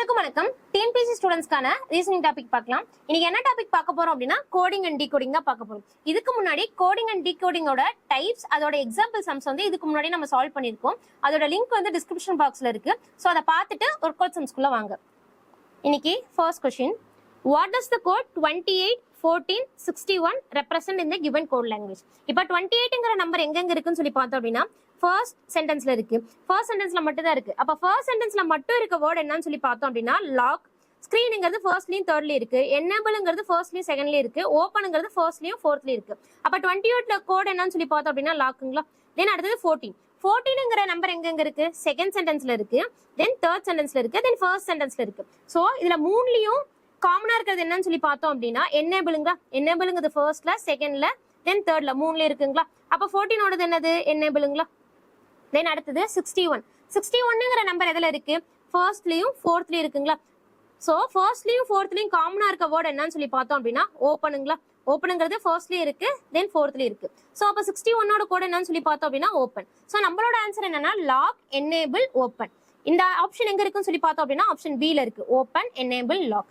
அனைவருக்கும் வணக்கம். TNPSC ஸ்டூடெண்ட்ஸ்க்கான reasoning topic பார்க்கலாம். இன்னைக்கு என்ன டாபிக் பார்க்க போறோம் அப்படின்னா கோடிங் அண்ட் டீகோடிங் தான் பார்க்க போறோம். இதுக்கு முன்னாடி கோடிங் அண்ட் டீகோடிங்கோட டைப்ஸ், அதோட எக்ஸாம்பிள் சம்ஸ் வந்து இதுக்கு முன்னாடி நம்ம சால்வ் பண்ணியிருக்கோம். அதோட லிங்க் வந்து டிஸ்கிரிப்ஷன் பாக்ஸ்ல இருக்கு. ஸோ அதை பார்த்துட்டு ஒரு கோட் சம்ஸ்குள்ள வாங்க. இன்னைக்கு first question, what does the code 28, 14, 61 represent in the given code language? இப்போ 28ங்கிற நம்பர் எங்கெங்க இருக்குன்னு சொல்லி பார்த்தோம் அப்படின்னா ஃபர்ஸ்ட் சென்டென்ஸ்ல இருக்கு. ஃபர்ஸ்ட் சென்டென்ஸ்ல மட்டும் தான் இருக்கு. அப்ப ஃபர்ஸ்ட் சென்டென்ஸ்ல மட்டும் இருக்க வேர்ட் என்னன்னு சொல்லி பார்த்தோம் அப்படின்னா லாக். ஸ்கிரீனுங்கிறது ஃபர்ஸ்ட்லயும் தேர்ட்லயும் இருக்கு. என்னேபிள்ங்கிறது ஃபர்ஸ்ட்லயும் செகண்ட்லயும் இருக்கு. ஓப்பனுங்கிறது ஃபர்ஸ்ட்லயும் ஃபோர்த்லயும் இருக்கு. அப்ப 28ல கோட் என்னன்னு சொல்லி பார்த்தோம் அப்படின்னா லாக்குங்களா. தென் அடுத்தது 14. 14ங்கிற நம்பர் எங்கெங்க இருக்கு? செகண்ட் சென்டென்ஸ்ல இருக்கு, தென் தேர்ட் சென்டென்ஸ்ல இருக்கு, தென் ஃபர்ஸ்ட் சென்டென்ஸ்ல இருக்கு. சோ இதுல மூணுலயும் காமனா இருக்கிறது என்னன்னு சொல்லி பார்த்தோம் அப்படின்னா என்னேபிளுங்களா. என்னேபிளுங்கிறது ஃபர்ஸ்ட்ல, செகண்ட்ல, தென் தேர்ட்ல, மூணுல இருக்குங்களா. அப்ப 14ஓடது என்னது? என்னேபிளுங்களா. தென் அடுத்தது 61. 61ங்கிற நம்பர் எதுல இருக்கு? ஃபர்ஸ்ட்லயும் ஃபோர்த்லயும் இருக்குங்களா. சோ ஃபர்ஸ்ட்லயும் ஃபோர்த்லயும் காமனா இருக்க வேர்ட் என்னன்னு சொல்லி பார்த்தோம் அப்படின்னா ஓப்பனுங்களா. ஓப்பனுங்கிறது ஃபர்ஸ்ட்லயும் இருக்கு, தென் ஃபோர்த்லயும் இருக்கு. சோ அப்ப 61ஓட கோட் என்னன்னு சொல்லி பார்த்தோம் அப்படின்னா ஓப்பன். சோ நம்மளோட ஆன்சர் என்னன்னா லாக், என்னேபிள், ஓப்பன். இந்த ஆப்ஷன் எங்க இருக்குன்னு சொல்லி பார்த்தோம் அப்படின்னா ஆப்ஷன் பி ல இருக்கு, ஓப்பன், என்னேபிள், லாக்.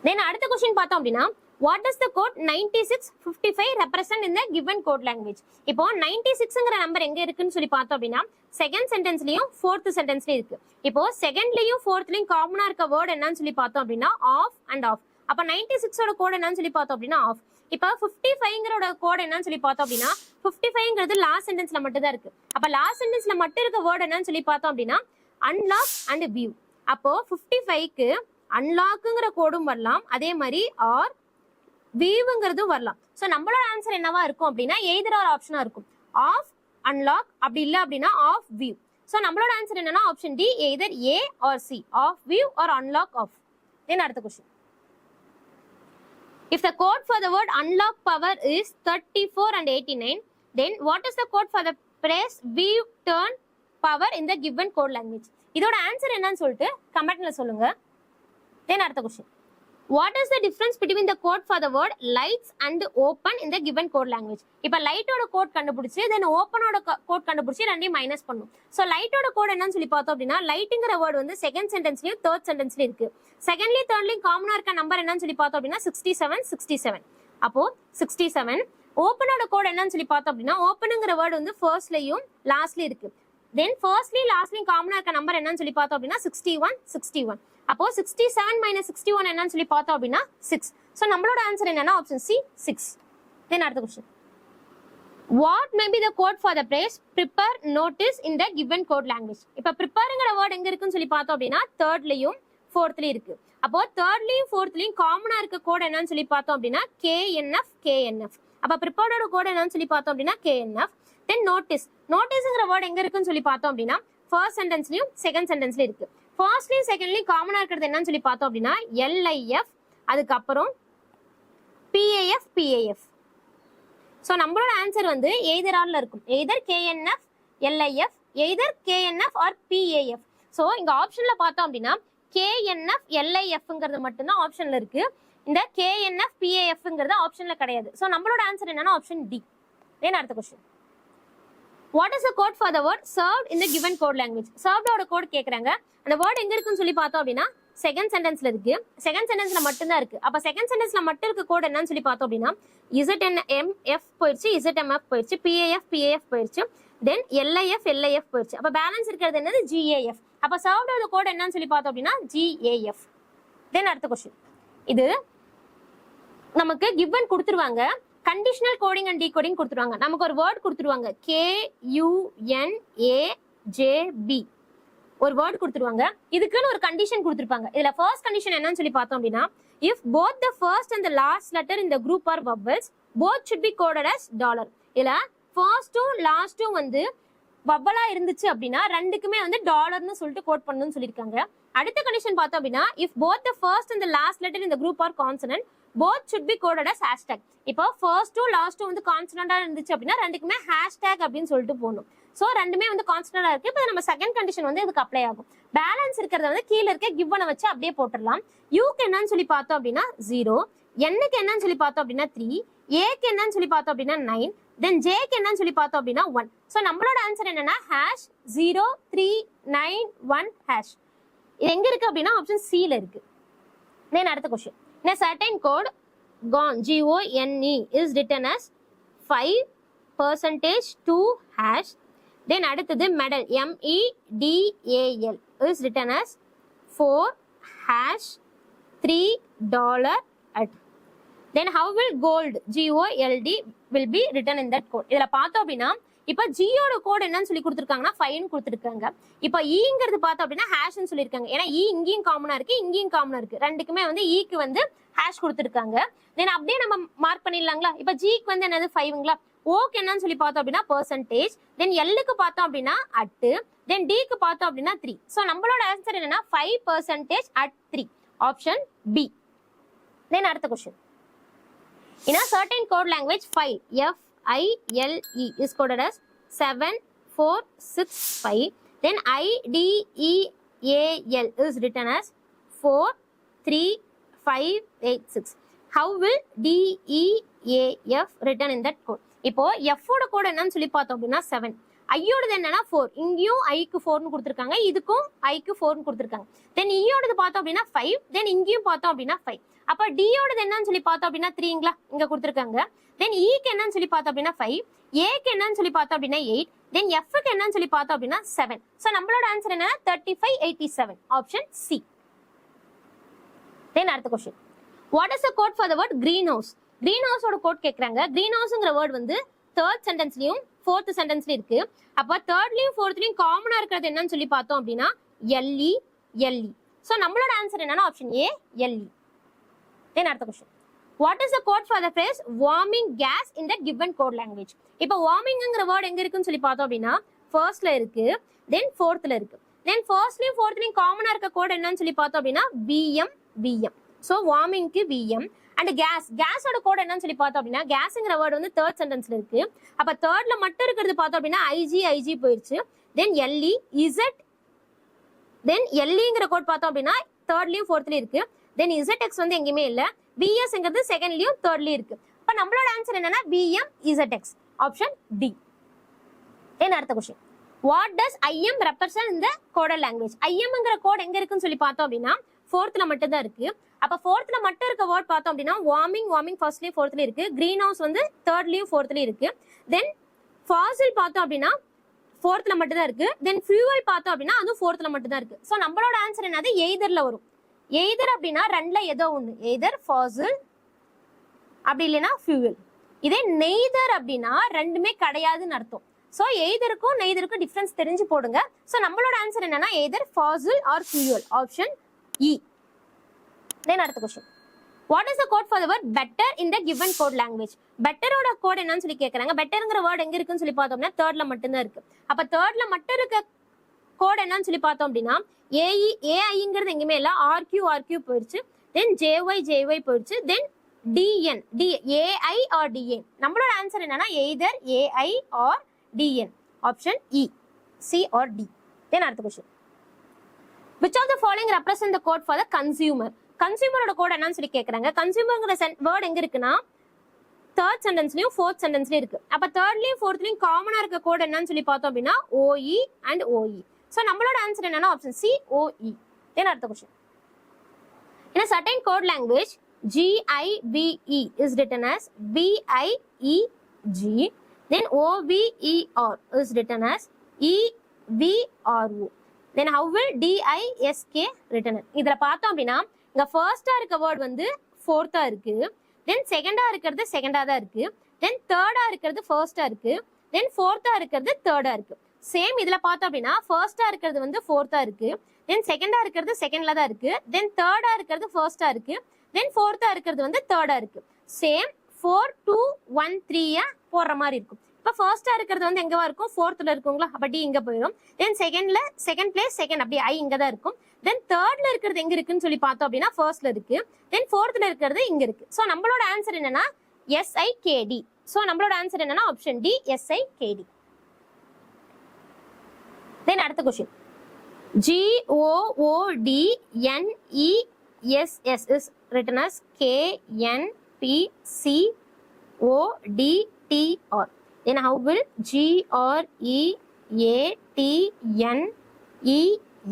தென் அடுத்த கொஸ்டின் பார்த்தோம் அப்படின்னா what does the code 96, 55 represent in the given code language? இப்போ 96ங்கிற நம்பர் எங்க இருக்குன்னு சொல்லி பார்த்தோம் அப்படின்னா செகண்ட் சென்டென்ஸ்லயும் ஃபோர்த் சென்டென்ஸ்லயும் இருக்கு. இப்போ செகண்ட்லயும் ஃபோர்த்லயும் காமனா இருக்க வேர்ட் என்னன்னு சொல்லி பார்த்தோம் அப்படின்னா ஆஃப் அண்ட் ஆஃப். அப்ப 96ஓட கோட் என்னன்னு சொல்லி பார்த்தோம் அப்படின்னா ஆஃப். இப்போ 55ங்கரோட கோட் என்னன்னு சொல்லி பார்த்தோம் அப்படின்னா 55ங்கிறது லாஸ்ட் சென்டென்ஸ்ல மட்டும் தான் இருக்கு. அப்ப லாஸ்ட் சென்டென்ஸ்ல மட்டும் இருக்க வேர்ட் என்னன்னு சொல்லி பார்த்தோம் அப்படின்னா அன்லாக் அண்ட் வியூ. அப்போ 55க்கு அன்லாக்குங்கிற கோடும் வரலாம், அதே மாதிரி ஆர் வியூங்கிறதும் வரலாம். சோ நம்மளோட ஆன்சர் என்னவா இருக்கும் அப்படின்னா எய்தர் ஆர் ஆப்ஷனா இருக்கும். ஆஃப், அன்லாக், அப்படி இல்ல அப்படின்னா ஆஃப் வியூ. சோ நம்மளோட ஆன்சர் என்னன்னா option D, either A or C, off view or unlock off. Then அடுத்த question, if the code for the word unlock power is 34 and 89, then what is the code for the phrase view turn power in the given code language? இதோட answer என்னன்னு சொல்லிட்டு கமெண்ட்ல சொல்லுங்க. தென் அடுத்த question, what is the difference between the code for the word lights and open in the given code language? இப்ப லைட்டோட code கண்டுபிடிச்சு தென் ஓப்பனோட code கண்டுபிடிச்சு ரெண்டையும் மைனஸ் பண்ணும். சோ லைட்டோட கோட் என்னன்னு சொல்லி பார்த்தோம் அப்படின்னா லைட்டுங்கிற வேர்ட் வந்து செகண்ட் சென்டென்ஸ்லயும் தேர்ட் சென்டென்ஸ்லயும் இருக்கு. செகண்ட்லயும் தேர்ட்லயும் காமனா இருக்க நம்பர் என்னன்னு சொல்லி பார்த்தோம் அப்படின்னா 67, 67. அப்போ 67. ஓப்பனோட கோட் என்னன்னு சொல்லி பார்த்தோம் அப்படின்னா ஓப்பனுங்கிற வேர்ட் வந்து ஃபர்ஸ்ட்லயும் லாஸ்ட்லயும் இருக்கு. தென் ஃபர்ஸ்ட்லயும் லாஸ்ட்லயும் காமனா இருக்க நம்பர் என்னன்னு சொல்லி பார்த்தோம் அப்படின்னா 61, 61. அப்போ 67 மைனஸ் 61 என்னன்னு சொல்லி பார்த்தோம் அப்படின்னா 6. சோ நம்மளோட ஆன்சர் என்னன்னா ஆப்ஷன் சி, 6. தென் அடுத்த question, what may be the code for the phrase prepare notice in the given code language? இப்ப prepareங்கிற வேர்ட் எங்க இருக்குன்னு சொல்லி பார்த்தோம் அப்படின்னா தேர்ட்லயும் ஃபோர்த்லயும் இருக்கு. அப்போ தேர்ட்லயும் ஃபோர்த்லயும் காமனா இருக்க கோட் என்னன்னு சொல்லி பார்த்தோம் அப்படின்னா KNF, KNF. அப்ப preparedோட கோட் என்னன்னு சொல்லி பார்த்தோம் அப்படின்னா KNF. தென் நோட்டீஸ், நோட்டீஸ்ங்கிற வேர்ட் எங்க இருக்குன்னு சொல்லி பார்த்தோம் அப்படின்னா ஃபர்ஸ்ட் சென்டென்ஸ்லயும் செகண்ட் சென்டென்ஸ்லயும் இருக்கு. ஃபர்ஸ்ட்லயும் செகண்ட்லயும் காமனா இருக்கிறது என்னன்னு சொல்லி பார்த்தோம் அப்படின்னா LIF, அதுக்கப்புறம் PAF, PAF. ஸோ நம்மளோட ஆன்சர் வந்து எய்தர் ஆர்ல இருக்கும், either KNF, LIF, either KNF or PAF. So இங்க ஆப்ஷன்ல பார்த்தோம் அப்படின்னா KNF, LIFங்கிறது மட்டும்தான் ஆப்ஷன்ல இருக்கு. இந்த KNF, PAFங்கிறது ஆப்ஷன்ல கிடையாது. ஸோ நம்மளோட ஆன்சர் என்னன்னா ஆப்ஷன் டி. தென் அடுத்த question, what is the code for the word served in the given code language? served ஓட கோட் கேக்குறாங்க. அந்த வேர்ட் எங்க இருக்குன்னு சொல்லி பார்த்தோம் அப்படின்னா செகண்ட் சென்டென்ஸ்ல இருக்கு. செகண்ட் சென்டென்ஸ்ல மட்டும் தான் இருக்கு. அப்ப செகண்ட் சென்டென்ஸ்ல மட்டும் இருக்க கோட் என்னன்னு சொல்லி பார்த்தோம் அப்படின்னா ZNMF போயிடுச்சு, ZMF போயிடுச்சு, PAF, PAF போயிடுச்சு, தென் LIF, LIF போயிடுச்சு. அப்ப பேலன்ஸ் இருக்கிறது என்னது? GAF. அப்ப served ஓட கோட் என்னன்னு சொல்லி பார்த்தோம் அப்படின்னா GAF. தென் அடுத்த கொஸ்டின், இது நமக்கு கிவன் கொடுத்துருவாங்க, கண்டிஷனல் கோடிங் அண்ட் டீகோடிங் கொடுத்துருவாங்க. நமக்கு ஒரு வேர்ட் கொடுத்துருவாங்க KUNAJB, ஒரு வேர்ட் கொடுத்துருவாங்க. இதுக்குன்னு ஒரு கண்டிஷன் கொடுத்துருப்பாங்க. இதுல ஃபர்ஸ்ட் கண்டிஷன் என்னன்னு சொல்லி பார்த்தோம் அப்படின்னா if both the first and the last letter in the group are vowels, both should be coded as $. இதுல ஃபர்ஸ்டும் லாஸ்டும் வந்து வவ்வலா இருந்துச்சு அப்படின்னா ரெண்டுக்குமே வந்து டாலர்னு சொல்லிட்டு கோட் பண்ணணும்னு சொல்லியிருக்காங்க. அடுத்த கண்டிஷன் பார்த்தோம் அப்படின்னா if both the first and the last letter in the group are consonant, both should be coded as hashtag. இப்போ ஃபர்ஸ்டும் லாஸ்டும் வந்து கான்ஸ்டன்டா இருந்துச்சு அப்படின்னா ரெண்டுக்குமே ஹேஷ்டேக் அப்படின்னு சொல்லிட்டு போகணும். சோ ரெண்டுமே வந்து கான்ஸ்டன்டா இருக்கு. இப்போ நம்ம செகண்ட் கண்டிஷன் வந்து இதுக்கு அப்ளை ஆகும். பேலன்ஸ் இருக்கிறத வந்து கீழே இருக்க கிவனை வச்சு அப்படியே போட்டுடலாம். யூக்கு என்னன்னு சொல்லி பார்த்தோம் அப்படின்னா 0, என்னக்கு என்னன்னு சொல்லி பார்த்தோம் அப்படின்னா 3, ஏக்கு என்னன்னு சொல்லி பார்த்தோம் அப்படின்னா 9, தென் ஜேக்கு என்னன்னு சொல்லி பார்த்தோம் அப்படின்னா 1. சோ நம்மளோட ஆன்சர் என்னன்னா #0391#. இது எங்க இருக்கு அப்படின்னா ஆப்ஷன் C ல இருக்கு. தென் அடுத்த question. In a certain code GONE is written as 5% 2 hash. Then அடுத்தது medal MEDAL is written as 4 hash $3 at. Then how will gold GOLD will be written in that code? இதுல பார்த்தோம் அப்படின்னா இப்ப ஜியோட code என்னன்னு சொல்லி கொடுத்துருக்காங்கன்னா 5 கொடுத்துருக்காங்க. இப்ப ஈங்கிறது பார்த்தோம் அப்படின்னா ஹேஷ்னு சொல்லியிருக்காங்க. ஏன்னா ஈ இங்கேயும் காமனா இருக்கு, இங்கேயும் காமனா இருக்கு. ரெண்டுக்குமே வந்து ஈக்கு வந்து ஹேஷ் கொடுத்துருக்காங்க. தென் அப்படியே நம்ம மார்க் பண்ணிடலாங்களா? இப்ப ஜிக்கு வந்து என்னது 5ங்களா? ஓக்கு என்னன்னு சொல்லி பார்த்தோம் அப்படின்னா பெர்சன்டேஜ். தென் எல்லுக்கு பார்த்தோம் அப்படின்னா அட்டு. தென் டிக்கு பார்த்தோம் அப்படின்னா 3. ஸோ நம்மளோட ஆன்சர் என்னன்னா 5% at 3. Option B. தென் அடுத்த question. In a certain code language, file FILE is coded as 7465. Then IDEAL is written as 43586. How will DEAF written in that code? இப்போ F ஓட code என்னன்னு சொல்லி பார்த்தோம் அப்படின்னா 7. ஐயோடது என்னன்னா 4. இங்கேயும் ஐக்கு 4னு கொடுத்துருக்காங்க, இதுக்கும் ஐக்கு 4னு கொடுத்துருக்காங்க. தென் ஈயோடது பார்த்தோம் அப்படின்னா 5. தென் இங்கேயும் பார்த்தோம் அப்படின்னா 5. அப்ப டியோடது என்னன்னு சொல்லி பார்த்தோம் அப்படின்னா 3ங்களா? இங்க கொடுத்துருக்காங்க. தென் ஈக்கு என்னன்னு சொல்லி பார்த்தோம் அப்படின்னா 5. ஏக்கு என்னன்னு சொல்லி பார்த்தோம் அப்படின்னா 8. தென் எஃப்க்கு என்னன்னு சொல்லி பார்த்தோம் அப்படின்னா 7. ஸோ நம்மளோட ஆன்சர் என்ன? 3587. Option C. தென் அடுத்த question. What is the code for the word green house? Green ஹவுஸோட கோட் கேட்கறாங்க. கிரீன் ஹவுஸ்ங்கிற வேர்ட் வந்து தேர்ட் சென்டென்ஸ்லயும் ஃபோர்த் சென்டென்ஸ்லயும் இருக்கு. அப்ப தேர்ட்லயும் ஃபோர்த்லயும் காமனா இருக்கிறது என்னன்னு சொல்லி பார்த்தோம் அப்படின்னா எல்இ எல்இ. ஸோ நம்மளோட ஆன்சர் என்னன்னா ஆப்ஷன் ஏ எல்இ. தென் அடுத்த question. What is the code for the phrase warming gas in the given code language? இப்போ வார்மிங்ங்கிற வேர்ட் எங்க இருக்குன்னு சொல்லி பார்த்தோம் அப்படின்னா ஃபர்ஸ்ட்ல இருக்கு, தென் ஃபோர்த்ல இருக்கு. தென் ஃபர்ஸ்ட்லயும் ஃபோர்த்லயும் காமனா இருக்க கோட் என்னன்னு சொல்லி பார்த்தோம் அப்படின்னா விஎம் விஎம். ஸோ வார்மிங்க்கு விஎம். அண்ட் கேஸோட கோட் என்னன்னு சொல்லி பார்த்தோம் அப்படின்னா கேஸ்ங்கிற வேர்டு வந்து தேர்ட் சென்டென்ஸ்ல இருக்கு. அப்ப தேர்ட்ல மட்டும் இருக்கிறது பார்த்தோம் அப்படின்னா ஐஜி போயிடுச்சு. தென் எல்இ இசட். தென் எல்இங்கிற கோட் பார்த்தோம் அப்படின்னா தேர்ட்லயும் ஃபோர்த்லயும் இருக்கு. தென் இசட்எக்ஸ் வந்து எங்கேயுமே இல்ல. பிஎஸ்ங்கிறது செகண்ட்லயும் தேர்ட்லயும் இருக்கு. அப்ப நம்மளோட ஆன்சர் என்னன்னா PM ZX. Option D. Then அடுத்த question. What does IM represent இந்த கோடல் லாங்குவேஜ்? ஐஎம்ங்கிற கோட் எங்க இருக்குன்னு சொல்லி பார்த்தோம் அப்படின்னா ஃபோர்த்ல மட்டும் தான் இருக்கு. அப்ப ஃபோர்த்ல மட்டும் இருக்க வேர்ட் பார்த்தோம் அப்படின்னா வார்மிங் ஃபர்ஸ்ட்லயும் ஃபோர்த்லயும் இருக்கு. கிரீன் ஹவுஸ் வந்து தேர்ட்லயும் ஃபோர்த்லயும் இருக்கு. தென் ஃபாசில் பார்த்தோம் அப்படின்னா ஃபோர்த்ல மட்டும் தான் இருக்கு. தென் ஃபியூவல் பார்த்தோம் அப்படின்னா அதுவும் ஃபோர்த்ல மட்டும் தான் இருக்கு. ஸோ நம்மளோட ஆன்சர் என்னது எய்தர்ல வரும். எய்தர் அப்படின்னா ரெண்டுல ஏதோ ஒண்ணு, எய்தர் ஃபாசில் அப்படி இல்லைன்னா ஃபியூவல். இதே நெய்தர் அப்படின்னா ரெண்டுமே கிடையாதுன்னு அர்த்தம். ஸோ எய்தருக்கும் நெய்தருக்கும் டிஃபரன்ஸ் தெரிஞ்சு போடுங்க. ஸோ நம்மளோட ஆன்சர் என்னன்னா either fossil or fuel. Option E. Then அடுத்த question. What is the code for the word better in the given code language? பெட்டரோட கோட் என்னன்னு சொல்லி கேட்கறாங்க. பெட்டர்ங்கிற வேர்ட் எங்க இருக்குன்னு சொல்லி பார்த்தோம்னா தேர்ட்ல மட்டும்தான் இருக்கு. அப்ப தேர்ட்ல மட்டும் இருக்க கோட் என்னன்னு சொல்லி பார்த்தோம் அப்படின்னா ஏஐங்கிறது எங்குமே இல்ல. ஆர்கியூ போயிடுச்சு. தென் ஜேஒய் போயிடுச்சு. Then TN AI or TN. நம்மளோட ஆன்சர் என்னன்னா either AI or TN. Option E, C or D. Then அடுத்த question. Which of the following represent the code for the consumer? கன்சியூமரோட கோட் என்னன்னு சொல்லி கேட்கறாங்க. கன்சியூமர்ங்கிற word எங்க இருக்குன்னா தேர்ட் சென்டென்ஸ்லயும் ஃபோர்த் சென்டென்ஸ்லயும் இருக்கு. அப்ப தேர்ட்லயும் ஃபோர்த்லயும் காமனா இருக்க கோட் என்னன்னு சொல்லி பார்த்தோம் அப்படின்னா ஓஇ அண்ட் ஓஇ. ஸோ நம்மளோட ஆன்சர் என்னன்னா ஆப்ஷன் சி ஓஇ. தென் அடுத்த question. In a certain code language, GIVE is written as BIEG. Then OVER is written as EVRO. Then how will DISK written? இதுல பார்த்தோம் அப்படின்னா இங்க ஃபர்ஸ்டா இருக்க வேர்ட் வந்து ஃபோர்த்தா இருக்கு. தென் செகண்டா இருக்கிறது செகண்டா தான் இருக்கு. தென் தேர்டா இருக்கிறது ஃபர்ஸ்டா இருக்கு. தென் ஃபோர்த்தா இருக்கிறது தேர்டா இருக்கு. சேம் இதுல பார்த்தோம் அப்படின்னா ஃபர்ஸ்டா இருக்கிறது வந்து ஃபோர்த்தா இருக்கு. தென் செகண்டா இருக்கிறது செகண்ட்ல தான் இருக்கு. தென் தேர்டா இருக்கிறது ஃபர்ஸ்டா இருக்கு. தென் ஃபோர்த்தா இருக்கிறது வந்து தேர்டா இருக்கு. சேம் 4 2 1 3 போடுற மாதிரி இருக்கும். இப்ப ஃபர்ஸ்டா இருக்கிறது வந்து எங்கவா இருக்கும்? ஃபோர்த்ல இருக்குங்களா? அப்ப டி இங்க போயிடும். தென் செகண்ட் பிளேஸ் செகண்ட் அப்படி ஐ இங்க தான் இருக்கும். தென் தேர்ட்ல இருக்கிறது எங்க இருக்குன்னு சொல்லி பார்த்தோம் அப்படின்னா ஃபர்ஸ்ட்ல இருக்கு. தென் ஃபோர்த்ல இருக்கிறது இங்க இருக்கு. சோ நம்மளோட ஆன்சர் என்னன்னா SIKD. சோ நம்மளோட ஆன்சர் என்னன்னா ஆப்ஷன் டி SIKD. தென் அடுத்த question. GOODNESS is written as KNPCODTR. Then how will GREATNESS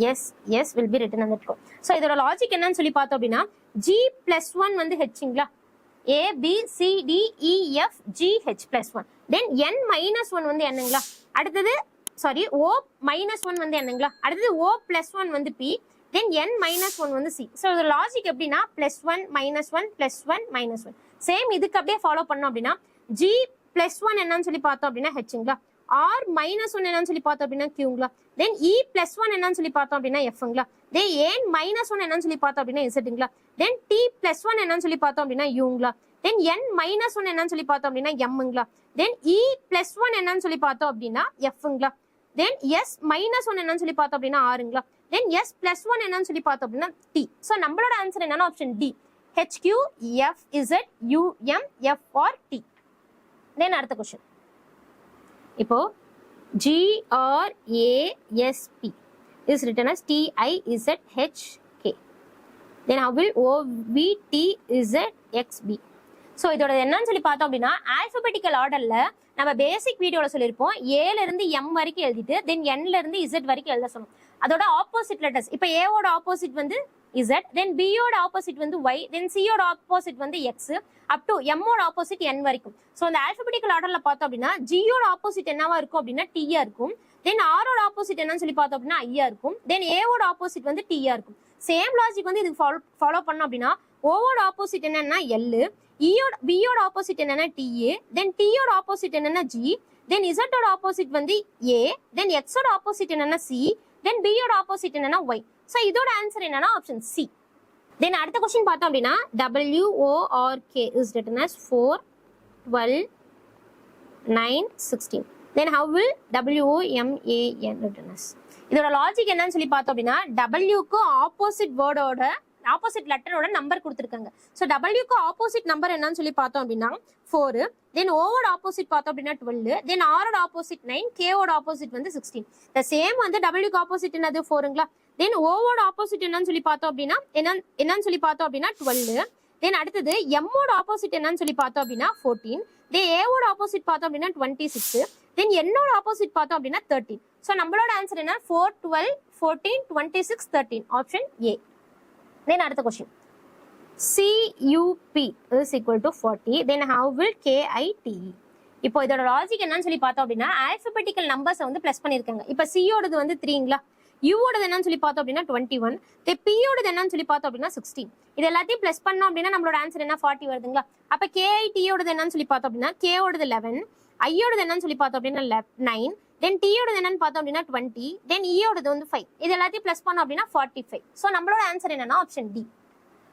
S will be written on that code. So இதோட லாஜிக் என்னன்னு சொல்லி பார்த்தோம் அப்படின்னா G+1 வந்து ஹெச்ங்களா, A B C D E F G H +1. Then N-1 வந்து என்னங்களா, அடுத்தது sorry O-1 வந்து என்னங்களா, அடுத்தது O+1 வந்து P, தென் N-1 வந்து C. ஸோ இதோட லாஜிக் எப்படின்னா +1 -1 +1 -1. சேம் இதுக்கு அப்படியே ஃபாலோ பண்ணோம் அப்படின்னா G+1 என்னன்னு சொல்லி பார்த்தோம் அப்படின்னா ஹெச்ங்களா, R-1 என்னன்னு சொல்லி பார்த்தோம் அப்படின்னா Qங்களா, தென் E+1 என்னன்னு சொல்லி பார்த்தோம் அப்படின்னா Fங்களா, தென் N-1 என்னன்னு சொல்லி பார்த்தோம் அப்படின்னா Zங்களா, தென் T+1 என்னன்னு சொல்லி பார்த்தோம் அப்படின்னா Uங்களா, தென் N-1 என்னன்னு சொல்லி பார்த்தோம் அப்படின்னா Mங்களா, தென் E+1 என்னன்னு சொல்லி பார்த்தோம் அப்படின்னா Fங்களா, தென் S-1 என்னன்னு சொல்லி பார்த்தோம் அப்படின்னா Rங்களா, தென் S+1 என்னன்னு சொல்லி பார்த்தோம் அப்படின்னா T. ஸோ நம்மளோட ஆன்சர் என்னன்னா option D, HQ FZ UM FR T. தென் அடுத்த கொஸ்டின். இப்போ GRASP is written as TIZHK. Then how will OVTZXB? So இதோட என்னன்னு சொல்லி பார்த்தோம் அப்படின்னா ஆல்பபெட்டிக்கல் ஆர்டர்ல நம்ம பேசிக் வீடியோல சொல்லியிருப்போம் ஏல இருந்து எம் வரைக்கும் எழுதிட்டு தென் என்ல இருந்து இசட் வரைக்கும் எழுத சொன்னோம். அதோட ஆப்போசிட் லெட்டர்ஸ், இப்போ ஏவோட ஆப்போசிட் வந்து இசட், தென் பியோட ஆப்போசிட் வந்து ஒய், தென் சியோட ஆப்போசிட் வந்து எக்ஸ், அப் டு எம்மோட ஆப்போசிட் என் வரைக்கும். ஸோ அந்த ஆல்பபெட்டிக்கல் ஆர்டர்ல பார்த்தோம் அப்படின்னா ஜியோட ஆப்போசிட் என்னவா இருக்கும் அப்படின்னா டீயா இருக்கும், தென் ஆரோட ஆப்போசிட் என்னன்னு சொல்லி பார்த்தோம் அப்படின்னா ஐயா இருக்கும், தென் ஏவோட ஆப்போசிட் வந்து டீயா இருக்கும். சேம் லாஜிக் வந்து இதுக்கு ஃபாலோ பண்ணோம் அப்படின்னா ஓவோட ஆப்போசிட் என்னன்னா எல், பியோட ஆப்போசிட் என்னன்னா டிஏ, தென் டியோட ஆப்போசிட் என்னன்னா ஜி, தென் இசட்டோட ஆப்போசிட் வந்து ஏ, தென் எக்ஸோட ஆப்போசிட் என்னன்னா சி, தென் பியோட ஆப்போசிட் என்னன்னா ஒய். ஸோ இதோட ஆன்சர் என்னன்னா ஆப்ஷன் சி. தென் அடுத்த கொஸ்டின் பார்த்தோம் அப்படின்னா WORK is written as 4 12 9 16. Then how will WOMAN written as? இதோட லாஜிக் என்னன்னு சொல்லி பார்த்தோம் அப்படின்னா டபிள்யூக்கு ஆப்போசிட் வேர்டோட ஆப்போசிட் லெட்டரோட நம்பர் கொடுத்துருக்காங்க. ஸோ டபிள்யூக்கு ஆப்போசிட் நம்பர் என்னன்னு சொல்லி பார்த்தோம் அப்படின்னா 4, தென் ஓவோட ஆப்போசிட் பார்த்தோம் அப்படின்னா 12, தென் ஆரோட ஆப்போசிட் 9, கேவோட ஆப்போசிட் வந்து 16. த சேம் வந்து டபிள்யூக்கு ஆப்போசிட் என்னது 4ங்களா, தென் ஓவோட ஆப்போசிட் என்னன்னு சொல்லி பார்த்தோம் அப்படின்னா என்னன்னு சொல்லி பார்த்தோம் அப்படின்னா 12, தென் அடுத்தது எம்மோட ஆப்போசிட் என்னன்னு சொல்லி பார்த்தோம் அப்படின்னா 14, தென் ஏவோட ஆப்போசிட் பார்த்தோம் அப்படின்னா 26, தென் என்னோட ஆப்போசிட் பார்த்தோம் அப்படின்னா 13. ஸோ நம்மளோட ஆன்சர் என்ன 4 12 14 26 13 ஆப்ஷன் ஏ. தென் அடுத்த question CUP is equal to 40. Then how will KITE? இப்போ இதோட லாஜிக் என்னன்னு சொல்லி பார்த்தோம் அப்படின்னா ஆல்பபெட்டிக்கல் நம்பர்ஸ் வந்து பிளஸ் பண்ணிருக்காங்க. இப்போ சியோடது வந்து 3ங்களா, யூவோடது என்னன்னு சொல்லி பார்த்தோம் அப்படின்னா 21, பியோடது என்னன்னு சொல்லி பார்த்தோம் அப்படின்னா 16. இது எல்லாத்தையும் பிளஸ் பண்ணோம் அப்படின்னா நம்மளோட ஆன்சர் என்ன 40 வருதுங்களா. அப்ப KITயோடது என்னன்னு சொல்லி பார்த்தோம் அப்படின்னா கேவோடது 11, ஐயோடது என்னன்னு சொல்லி பார்த்தோம் அப்படின்னா 9, தென் டியோடது என்னன்னு பார்த்தோம் அப்படின்னா 20, தென் இயோடது வந்து 5. இது எல்லாத்தையும் பிளஸ் பண்ணோம் அப்படின்னா 45. ஸோ நம்மளோட ஆன்சர் என்னன்னா ஆப்ஷன் டி.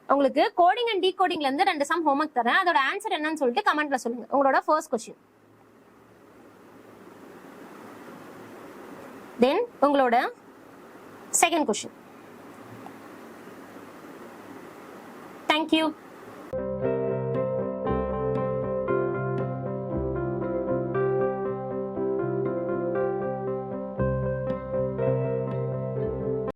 உங்களுக்கு கோடிங் அண்ட் டீகோடிங்ல இருந்து 2 சம் ஹோம்வொர்க் தரேன், அதோட ஆன்சர் என்னன்னு சொல்லிட்டு கமெண்ட்ல சொல்லுங்க. உங்களோட ஃபர்ஸ்ட் கொஸ்டின், தென் உங்களோட செகண்ட் கொஸ்டின். தேங்க்யூ.